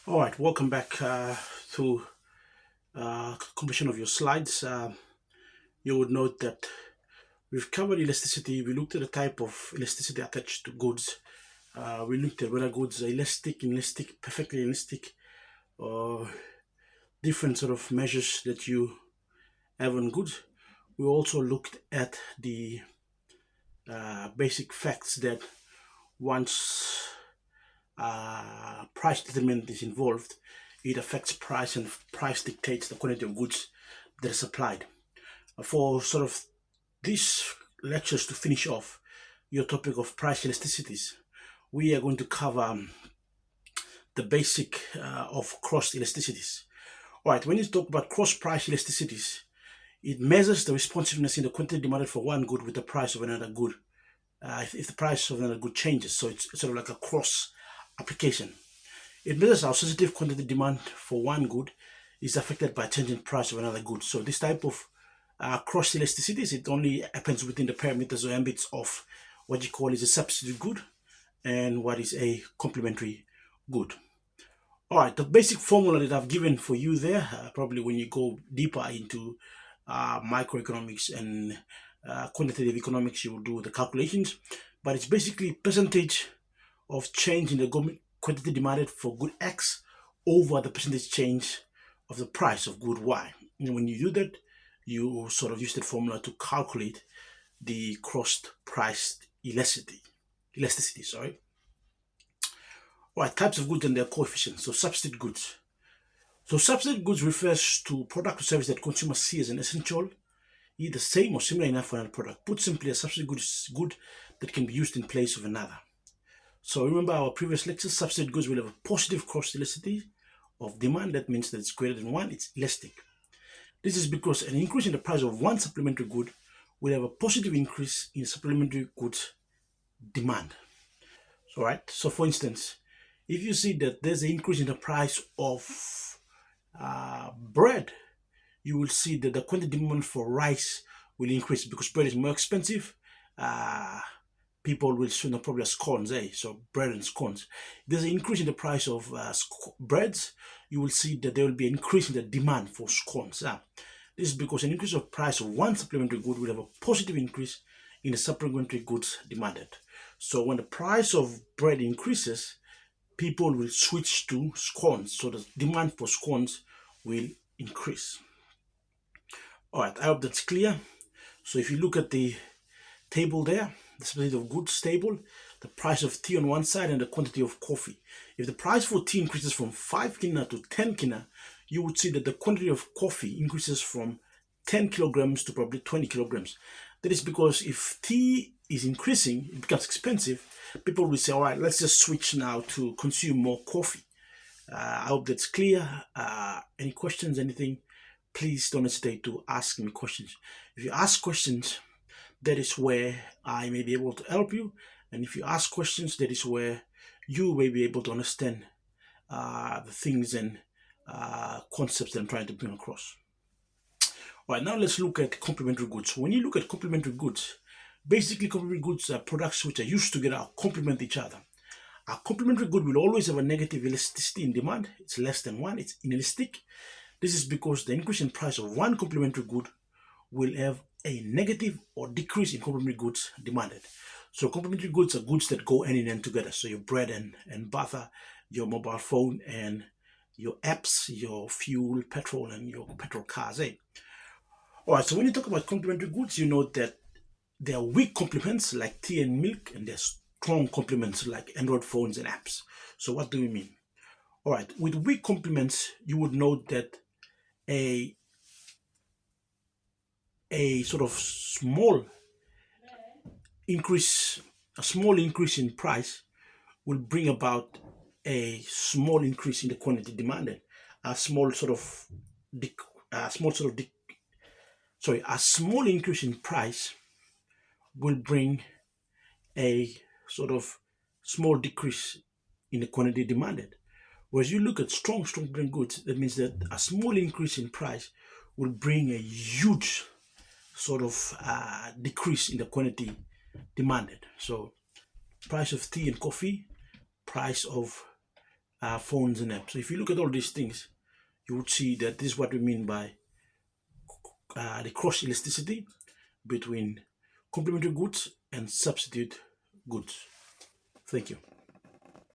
All right, welcome back to completion of your slides. You would note that we've covered elasticity. We looked at the type of elasticity attached to goods. We looked at whether goods are elastic, inelastic, perfectly elastic, or different sort of measures that you have on goods. We also looked at the basic facts that once price determinant is involved, it affects price, and price dictates the quantity of goods that is supplied. For sort of these lectures to finish off your topic of price elasticities, we are going to cover the basic of cross elasticities. All right, when you talk about cross price elasticities, it measures the responsiveness in the quantity demanded for one good with the price of another good. If the price of another good changes, so it's sort of like a cross application. It measures how sensitive quantity demand for one good is affected by changing price of another good. So this type of cross elasticities, it only happens within the parameters or ambits of what you call is a substitute good and what is a complementary good. All right, the basic formula that I've given for you there, probably when you go deeper into microeconomics and quantitative economics, you will do the calculations, but it's basically percentage of change in the quantity demanded for good X over the percentage change of the price of good Y. And when you do that, you sort of use that formula to calculate the cross price elasticity. Sorry. All right, types of goods and their coefficients. So substitute goods. So substitute goods refers to product or service that consumers see as an essential, either same or similar enough for another product. Put simply, a substitute good is good that can be used in place of another. So remember our previous lectures, substitute goods will have a positive cross elasticity of demand. That means that it's greater than one, it's elastic. This is because an increase in the price of one supplementary good will have a positive increase in supplementary goods demand. All right. So for instance, if you see that there's an increase in the price of bread, you will see that the quantity demand for rice will increase because bread is more expensive. People will sooner probably have scones, so bread and scones. If there's an increase in the price of breads, you will see that there will be an increase in the demand for scones. This is because an increase of price of one supplementary good will have a positive increase in the supplementary goods demanded. So when the price of bread increases, people will switch to scones. So the demand for scones will increase. All right, I hope that's clear. So if you look at the table there, the substitute of goods table, the price of tea on one side and the quantity of coffee. If the price for tea increases from 5 kina to 10 kina, you would see that the quantity of coffee increases from 10 kilograms to probably 20 kilograms. That is because if tea is increasing, it becomes expensive, people will say, all right, let's just switch now to consume more coffee. I hope that's clear. Any questions, anything, please don't hesitate to ask me questions. If you ask questions, that is where I may be able to help you. And if you ask questions, that is where you may be able to understand the things and concepts that I'm trying to bring across. All right, now let's look at complementary goods. When you look at complementary goods, basically complementary goods are products which are used together or complement each other. A complementary good will always have a negative elasticity in demand. It's less than one, it's inelastic. This is because the increase in price of one complementary good will have a negative or decrease in complementary goods demanded. So complementary goods are goods that go hand in hand together. So your bread and butter, your mobile phone and your apps, your fuel, petrol, and your petrol cars. All right, so when you talk about complementary goods, you know that there are weak complements like tea and milk, and there are strong complements like Android phones and apps. So what do we mean? All right, with weak complements, you would note that a sort of small increase in price will bring about a small increase in the quantity demanded. A small sort of a small increase in price will bring a sort of small decrease in the quantity demanded. Whereas you look at strong brand goods, that means that a small increase in price will bring a huge sort of decrease in the quantity demanded. So price of tea and coffee, price of phones and apps. So if you look at all these things, you would see that this is what we mean by the cross elasticity between complementary goods and substitute goods. Thank you.